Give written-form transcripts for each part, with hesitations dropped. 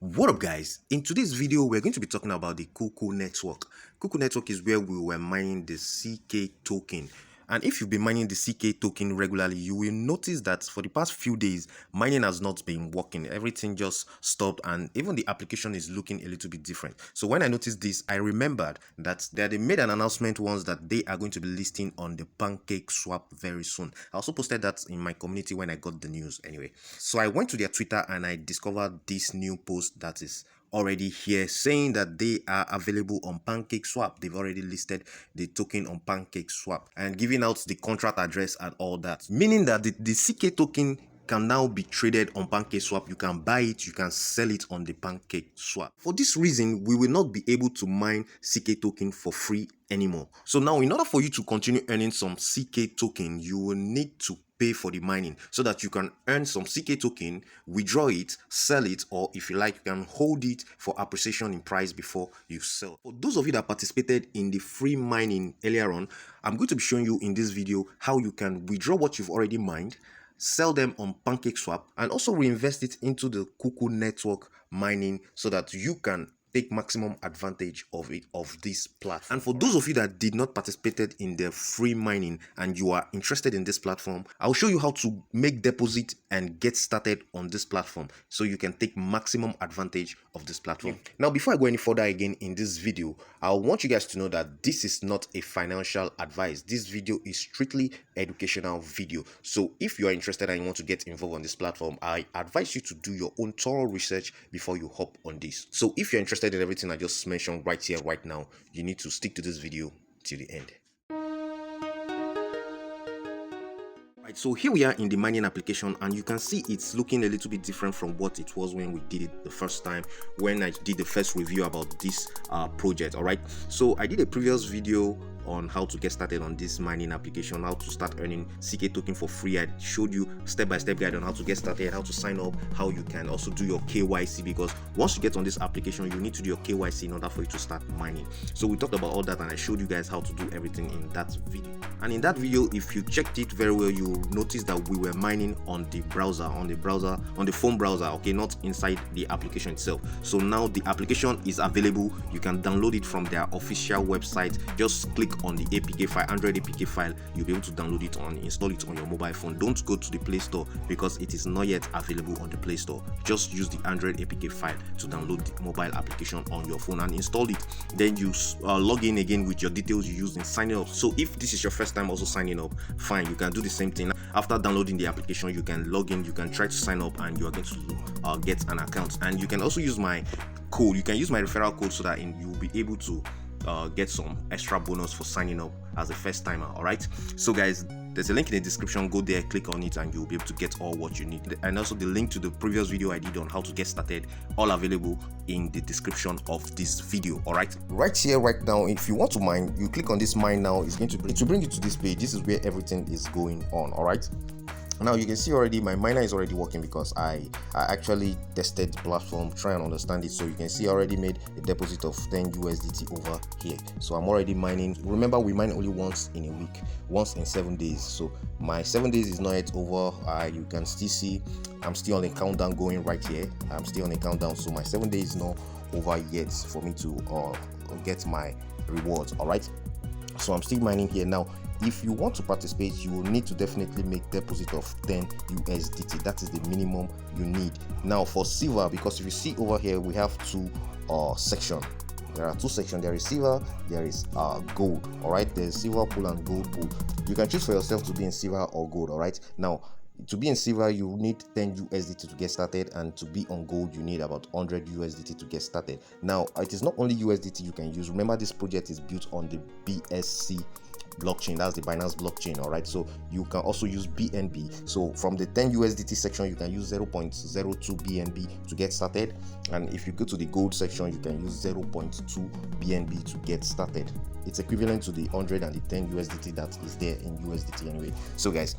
What up guys, in today's video we're going to be talking about the Cuckoo Network. Cuckoo Network is where we were mining the CK token, and if you've been mining the CK token regularly, you will notice that for the past few days mining has not been working. Everything just stopped, and even the application is looking a little bit different. So when I noticed this, I remembered that they made an announcement once that they are going to be listing on the PancakeSwap very soon. I also posted that in my community when I got the news anyway. So I went to their Twitter and I discovered this new post that is already here saying that they are available on PancakeSwap. They've already listed the token on PancakeSwap and giving out the contract address and all that, meaning that the CK token can now be traded on PancakeSwap. You can buy it, you can sell it on the PancakeSwap. For this reason, we will not be able to mine CK token for free anymore. So now, in order for you to continue earning some CK token, you will need to pay for the mining so that you can earn some CK token, withdraw it, sell it, or if you like, you can hold it for appreciation in price before you sell. For those of you that participated in the free mining earlier on, I'm going to be showing you in this video how you can withdraw what you've already mined, sell them on PancakeSwap, and also reinvest it into the Cuckoo Network mining so that you can take maximum advantage of this platform. And for those of you that did not participate in the free mining and you are interested in this platform, I'll show you how to make deposit and get started on this platform so you can take maximum advantage of this platform. Now, before I go any further again in this video, I want you guys to know that this is not a financial advice. This video is strictly educational video. So if you are interested and you want to get involved on this platform, I advise you to do your own thorough research before you hop on this. So if you're interested in everything I just mentioned right here, right now, you need to stick to this video till the end. Right, so here we are in the mining application, and you can see it's looking a little bit different from what it was when we did it the first time, when I did the first review about this project. All right, so I did a previous video on how to get started on this mining application, how to start earning CK token for free. I showed you step-by-step guide on how to get started, how to sign up, how you can also do your KYC, because once you get on this application you need to do your KYC in order for you to start mining. So we talked about all that and I showed you guys how to do everything in that video. And in that video, if you checked it very well, you'll notice that we were mining on the browser, on the phone browser, okay, not inside the application itself. So now the application is available. You can download it from their official website. Just click on the APK file, Android APK file. You'll be able to download it and install it on your mobile phone. Don't go to the Play Store because it is not yet available on the Play Store. Just use the Android APK file to download the mobile application on your phone and install it. Then you log in again with your details you used in signing up. So if this is your first time also signing up, fine, you can do the same thing. After downloading the application, you can log in, you can try to sign up, and you are going to get an account. And you can also use my code. You can use my referral code so that you'll be able to get some extra bonus for signing up as a first timer. All right, so guys, there's a link in the description. Go there, click on it, and you'll be able to get all what you need. And also the link to the previous video I did on how to get started, all available in the description of this video. All right, right here, right now, if you want to mine, you click on this mine now. It's going to bring you to this page. This is where everything is going on. All right, now you can see already my miner is already working because I actually tested the platform, try and understand it. So you can see I already made a deposit of 10 USDT over here. So I'm already mining. Remember, we mine only once in a week, once in 7 days. So my 7 days is not yet over. You can still see I'm still on the countdown going right here. I'm still on the countdown. So my 7 days is not over yet for me to get my rewards. All right, so I'm still mining here now. If you want to participate, you will need to definitely make deposit of 10 USDT. That is the minimum you need. Now for silver, because if you see over here, we have two sections. There are two sections. There is silver, there is gold. All right, there's silver pool and gold pool. You can choose for yourself to be in silver or gold. All right, now to be in silver you need 10 USDT to get started, and to be on gold you need about 100 USDT to get started. Now it is not only USDT you can use. Remember, this project is built on the BSC blockchain, that's the Binance blockchain. All right, so you can also use BNB. So from the 10 USDT section you can use 0.02 BNB to get started, and if you go to the gold section you can use 0.2 BNB to get started. It's equivalent to the 100 and the 10 USDT that is there in USDT anyway. So guys,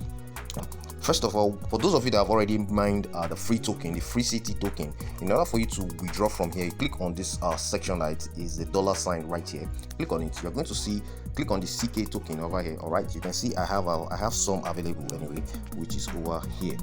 first of all, for those of you that have already mined the free token, the free CT token, in order for you to withdraw from here, you click on this section that is the $ right here. Click on it. You're going to see, click on the CK token over here. All right, you can see I have some available anyway, which is over here.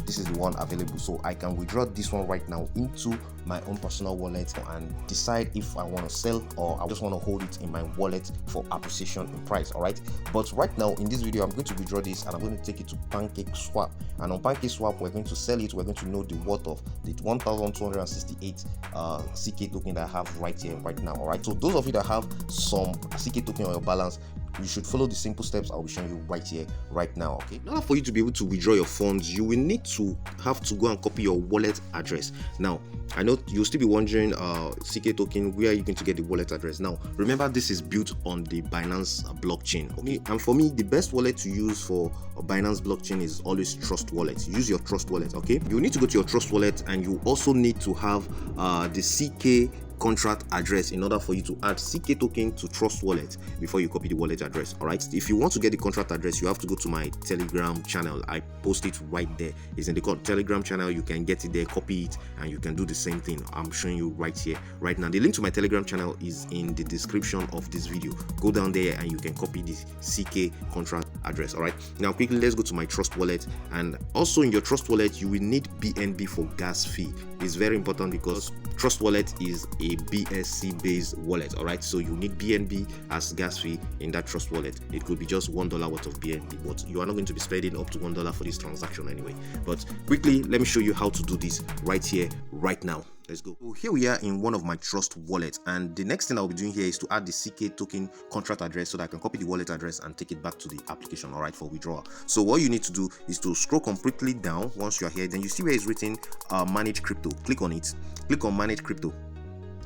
this is the one available. So I can withdraw this one right now into my own personal wallet and decide if I want to sell or I just want to hold it in my wallet for appreciation in price. All right, but right now in this video I'm going to withdraw this and I'm going to take it to PancakeSwap, and on PancakeSwap we're going to sell it. We're going to know the worth of the 1268 CK token that I have right here right now. All right, so those of you that have some CK token on your balance, you should follow the simple steps I'll be showing you right here right now. Okay, in order for you to be able to withdraw your funds, you will need to have to go and copy your wallet address. Now I know you'll still be wondering, CK token, where are you going to get the wallet address? Now remember, this is built on the Binance blockchain. Okay, and for me the best wallet to use for a Binance blockchain is always Trust Wallet. Use your Trust Wallet. Okay, you need to go to your Trust Wallet, and you also need to have the CK contract address in order for you to add CK token to Trust Wallet before you copy the wallet address. All right, if you want to get the contract address, you have to go to my Telegram channel. I post it right there. It's in the Telegram channel. You can get it there, copy it, and you can do the same thing I'm showing you right here right now. The link to my Telegram channel is in the description of this video. Go down there and you can copy this CK contract address. All right, now quickly let's go to my Trust Wallet, and also in your Trust Wallet you will need BNB for gas fee. It's very important because Trust Wallet is a BSC based wallet. All right, so you need BNB as gas fee in that Trust Wallet. It could be just $1 worth of BNB, but you are not going to be spending up to $1 for this transaction anyway. But quickly let me show you how to do this right here right now. Let's go. So here we are in one of my Trust wallets, and the next thing I'll be doing here is to add the CK token contract address so that I can copy the wallet address and take it back to the application, all right, for withdrawal. So what you need to do is to scroll completely down. Once you're here, then you see where it's written manage crypto. Click on it. Click on manage crypto.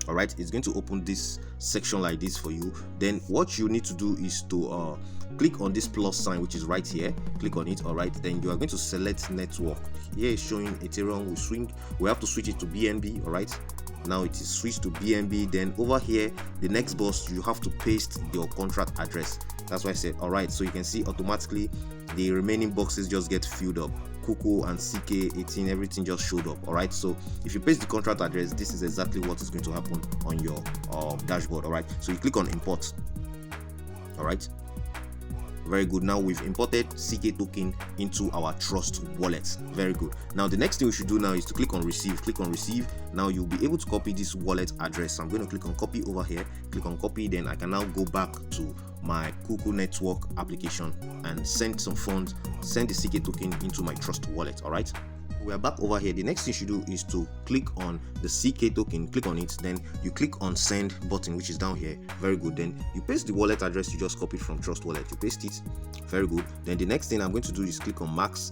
All right, it's going to open this section like this for you. Then what you need to do is to click on this plus sign, which is right here. Click on it. All right, then you are going to select network. Here is showing Ethereum. We have to switch it to BNB. All right, now it is switched to BNB. Then over here, the next box, you have to paste your contract address. That's why I said, all right, so you can see automatically the remaining boxes just get filled up. Cuckoo and CK18, everything just showed up. All right, so if you paste the contract address, this is exactly what is going to happen on your dashboard. All right, so you click on import. All right, very good. Now we've imported CK token into our Trust wallet. Very good. Now the next thing we should do now is to click on receive. Click on receive. Now you'll be able to copy this wallet address. I'm going to click on copy over here. Click on copy. Then I can now go back to my Cuckoo Network application and send some funds, send the CK token into my Trust wallet. All right, we are back over here. The next thing you should do is to click on the CK token. Click on it, then you click on send button, which is down here. Very good. Then you paste the wallet address you just copied from Trust wallet. You paste it. Very good. Then the next thing I'm going to do is click on max.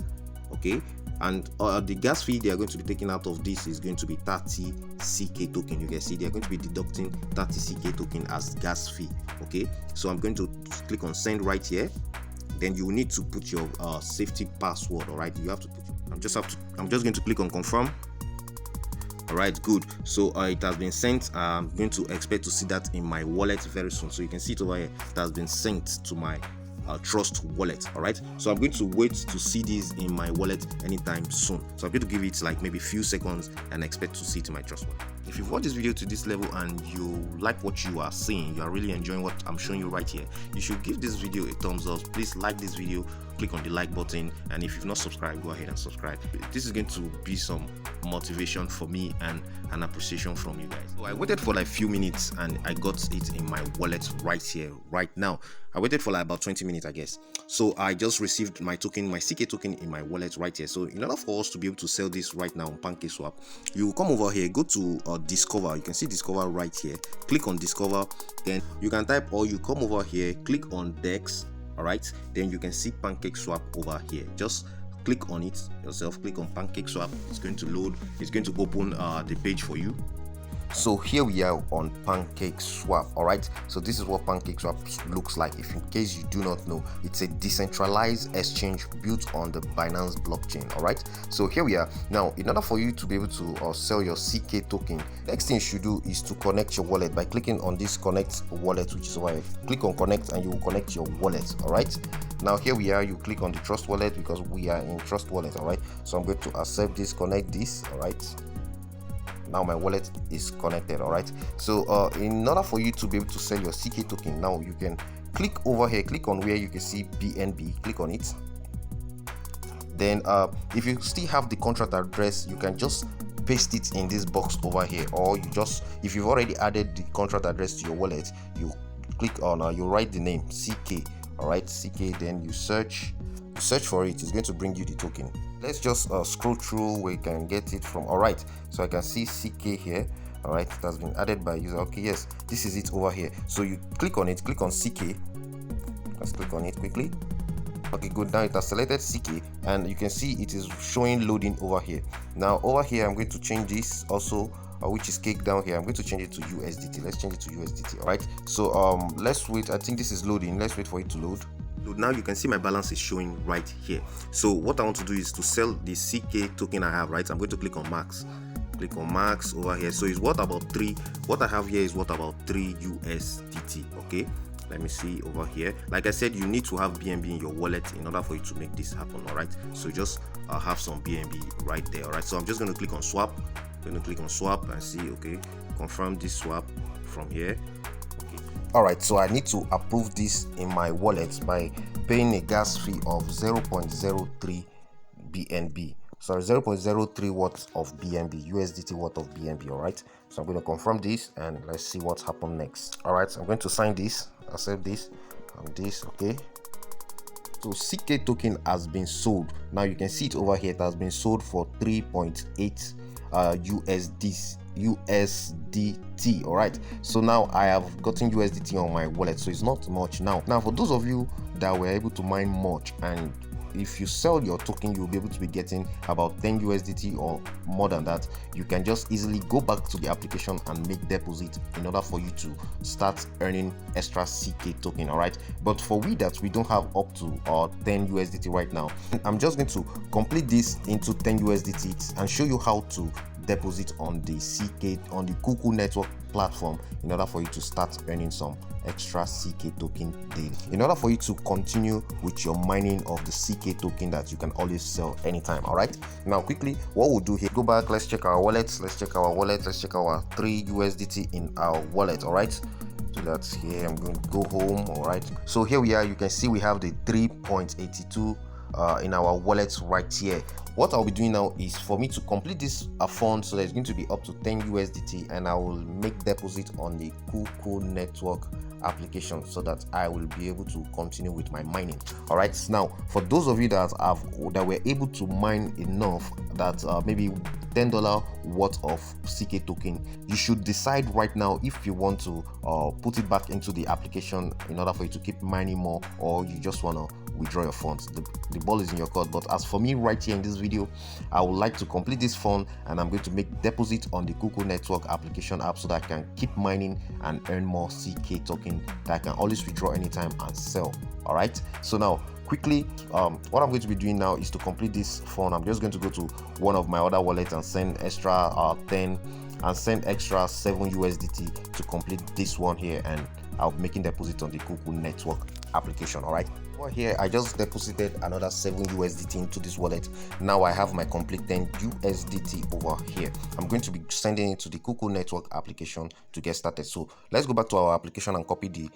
Okay, and the gas fee they are going to be taking out of this is going to be 30 CK token. You can see they're going to be deducting 30 CK token as gas fee. Okay, so I'm going to click on send right here. Then you will need to put your safety password. All right, you have to put. I'm just going to click on confirm. All right, good. So it has been sent. I'm going to expect to see that in my wallet very soon. So you can see it over here. It has been sent to my Trust wallet. All right, so I'm going to wait to see this in my wallet anytime soon. So I'm going to give it like maybe a few seconds and expect to see it in my Trust wallet. If you've watched this video to this level and you like what you are seeing, you are really enjoying what I'm showing you right here, you should give this video a thumbs up. Please like this video, click on the like button, and if you've not subscribed, go ahead and subscribe. This is going to be some motivation for me and an appreciation from you guys. So I waited for like a few minutes and I got it in my wallet right here right now. I waited for like about 20 minutes, I guess. So I just received my token, my CK token in my wallet right here. So in order for us to be able to sell this right now on PancakeSwap, you come over here, go to discover. You can see discover right here. Click on discover, then you can type, or you come over here, click on DEX. All right, then you can see PancakeSwap over here. Just click on it yourself. Click on PancakeSwap. It's going to load. It's going to open the page for you. So here we are on PancakeSwap. All right, so this is what PancakeSwap looks like. If in case you do not know, it's a decentralized exchange built on the Binance blockchain. All right, so here we are now. In order for you to be able to sell your CK token, next thing you should do is to connect your wallet by clicking on this connect wallet, which is over here. Click on connect and you will connect your wallet. All right, now here we are. You click on the Trust wallet because we are in Trust wallet. All right, so I'm going to accept this, connect this. All right, now my wallet is connected. All right, so in order for you to be able to sell your CK token, now you can click over here, click on where you can see BNB, click on it. Then if you still have the contract address, you can just paste it in this box over here, or you just, if you've already added the contract address to your wallet, you click on you write the name CK. All right, CK, then you search for it. It's going to bring you the token. Let's just scroll through where you can get it from. All right, so I can see CK here. All right, it has been added by user. Okay, yes, this is it over here. So you click on it, click on CK. Let's click on it quickly. Okay, good. Now it has selected CK, and you can see it is showing loading over here. Now over here, I'm going to change this also, which is cake down here. I'm going to change it to USDT. Let's change it to USDT. All right, so let's wait. I think this is loading. Let's wait for it to load. Now you can see my balance is showing right here. So what I want to do is to sell the CK token I have, right? I'm going to click on max. Click on max over here. So it's worth about 3. What I have here is worth about 3 USDT. Okay, let me see over here. Like I said, you need to have BNB in your wallet in order for you to make this happen. All right, so just have some BNB right there. All right, so I'm just going to click on swap. I'm going to click on swap and see. Okay, confirm this swap from here. All right, so I need to approve this in my wallet by paying a gas fee of 0.03 BNB. Sorry, 0.03 worth of BNB, USDT worth of BNB. All right, so I'm going to confirm this and let's see what's happened next. All right, so I'm going to sign this, accept this, and this. Okay, so CK token has been sold. Now you can see it over here. It has been sold for 3.8 USDT. All right, so now I have gotten USDT on my wallet, so it's not much now. For those of you that were able to mine much, and if you sell your token, you'll be able to be getting about 10 USDT or more than that. You can just easily go back to the application and make deposit in order for you to start earning extra CK token. All right, but for we that we don't have up to 10 USDT right now, I'm just going to complete this into 10 USDT and show you how to deposit on the CK on the Cuckoo Network platform in order for you to start earning some extra CK token daily, in order for you to continue with your mining of the CK token that you can always sell anytime. All right, now quickly what we'll do here, go back, let's check our wallet, let's check our 3 USDT in our wallet. All right, so that's here. I'm going to go home. All right, so here we are. You can see we have the 3.82 in our wallet right here. What I'll be doing now is for me to complete this fund, so that it's going to be up to 10 USDT, and I will make deposit on the Cuckoo Network application so that I will be able to continue with my mining. All right, now for those of you that were able to mine enough that maybe $10 worth of CK token, you should decide right now if you want to put it back into the application in order for you to keep mining more, or you just want to withdraw your funds. The ball is in your court. But as for me right here in this video, I would like to complete this fund, and I'm going to make deposit on the Cuckoo Network application app so that I can keep mining and earn more CK token that I can always withdraw anytime and sell. All right, so now quickly, what I'm going to be doing now is to complete this fund. I'm just going to go to one of my other wallets and send extra 10 and send extra 7 USDT to complete this one here, and I'll be making deposit on the Cuckoo Network application. All right, over here I just deposited another 7 USDT into this wallet. Now I have my complete 10 USDT over here. I'm going to be sending it to the Cuckoo Network application to get started. So let's go back to our application and copy the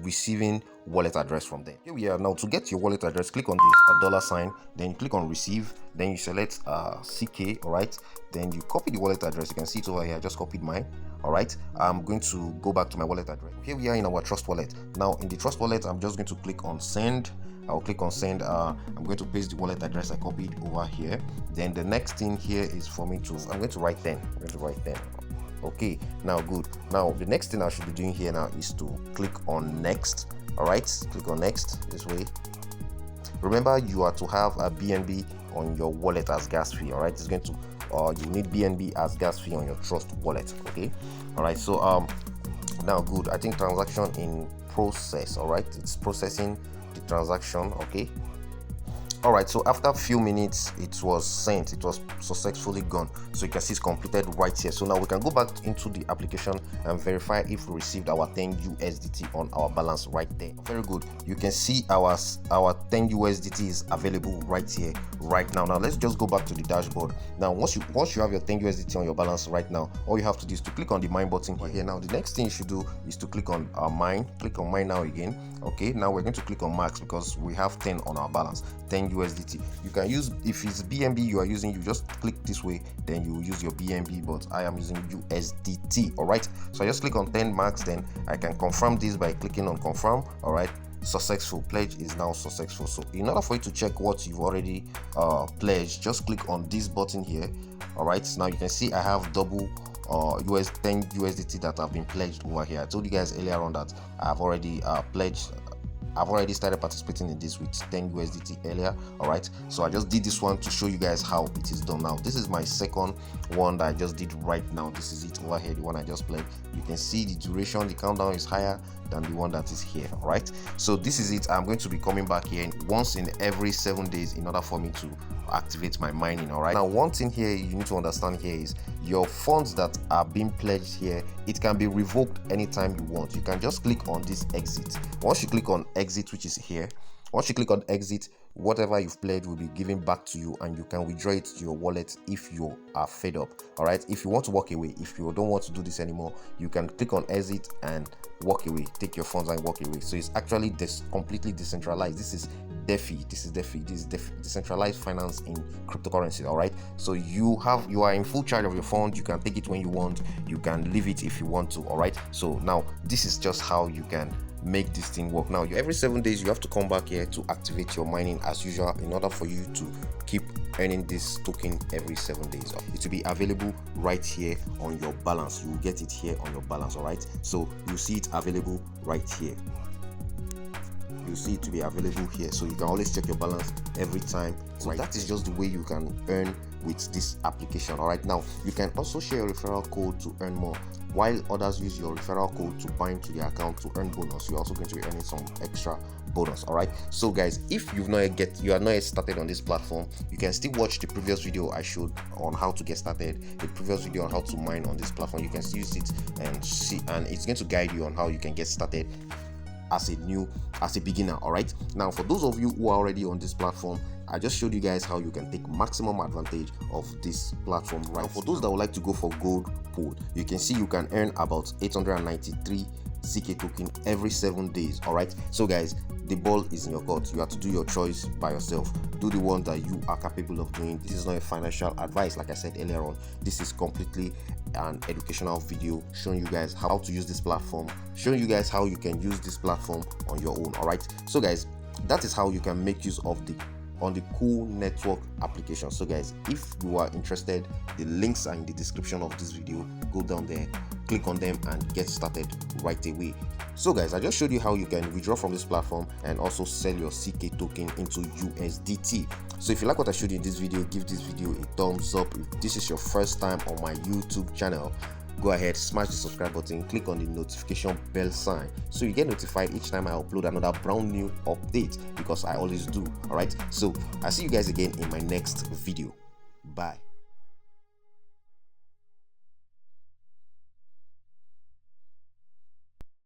receiving wallet address from there. Here we are. Now to get your wallet address, click on this $sign, then you click on receive, then you select CK. All right, then you copy the wallet address. You can see it over here. I just copied mine. All right, I'm going to go back to my wallet address. Here we are in our Trust wallet. Now in the Trust wallet, I'm just going to click on send. I'll click on send. I'm going to paste the wallet address I copied over here. Then the next thing here is for me to, I'm going to write 10. I'm going to write 10. Okay, now good. Now the next thing I should be doing here now is to click on next. All right, click on next this way. Remember, you are to have a BNB on your wallet as gas fee. All right, it's going to you need BNB as gas fee on your Trust wallet. Okay, all right, so now good. I think transaction in process. All right, it's processing the transaction. Okay, all right, so after a few minutes it was sent, it was successfully gone. So you can see it's completed right here. So now we can go back into the application and verify if we received our 10 USDT on our balance right there. Very good. You can see our 10 USDT is available right here right now. Now let's just go back to the dashboard. Now once you have your 10 USDT on your balance right now, all you have to do is to click on the mine button here. Now the next thing you should do is to click on mine. Click on mine now again. Okay, now we're going to click on max because we have 10 on our balance, 10 10 USDT. You can use, if it's BNB you are using, you just click this way, then you use your BNB, but I am using USDT. All right, so I just click on 10 marks, then I can confirm this by clicking on confirm. All right, successful, pledge is now successful. So in order for you to check what you've already pledged, just click on this button here. All right, now you can see I have double 10 USDT that have been pledged over here. I told you guys earlier on that I've already pledged. I've already started participating in this with 10 USDT earlier. All right, so I just did this one to show you guys how it is done. Now this is my second one that I just did right now. This is it over here, the one I just played. You can see the duration, the countdown is higher than the one that is here. All right, so this is it. I'm going to be coming back here once in every 7 days in order for me to activate my mining. All right, now one thing here you need to understand here is your funds that are being pledged here, it can be revoked anytime you want. You can just click on this exit. Once you click on exit, which is here, once you click on exit, whatever you've pledged will be given back to you, and you can withdraw it to your wallet if you are fed up. All right, if you want to walk away, if you don't want to do this anymore, you can click on exit and walk away, take your funds and walk away. So it's actually completely decentralized. This is DeFi. This is decentralized finance in cryptocurrency. All right, so you are in full charge of your fund. You can take it when you want, you can leave it if you want to. All right, so now this is just how you can make this thing work. Now every 7 days you have to come back here to activate your mining as usual in order for you to keep earning this token every 7 days. It will be available right here on your balance. You will get it here on your balance. All right, so you see it available right here. You see it to be available here, so you can always check your balance every time. So that is just the way you can earn with this application. All right, now you can also share a referral code to earn more. While others use your referral code to bind to their account to earn bonus, you're also going to be earning some extra bonus. All right, so guys, if you are not yet started on this platform, you can still watch the previous video I showed on how to get started, the previous video on how to mine on this platform. You can still use it and see, and it's going to guide you on how you can get started as a beginner. All right, now for those of you who are already on this platform, I just showed you guys how you can take maximum advantage of this platform. Right, for those that would like to go for gold pool, you can see you can earn about 893 CK token every 7 days. All right, so guys, the ball is in your court. You have to do your choice by yourself. Do the one that you are capable of doing. This is not a financial advice, like I said earlier on. This is completely an educational video showing you guys how to use this platform, showing you guys how you can use this platform on your own. All right, so guys, that is how you can make use of the Cuckoo Network application. So guys, if you are interested, the links are in the description of this video. Go down there, click on them and get started right away. So guys, I just showed you how you can withdraw from this platform and also sell your CK token into USDT. So if you like what I showed you in this video, give this video a thumbs up. If this is your first time on my YouTube channel, go ahead, smash the subscribe button, click on the notification bell sign so you get notified each time I upload another brand new update, because I always do. All right, so I'll see you guys again in my next video. Bye.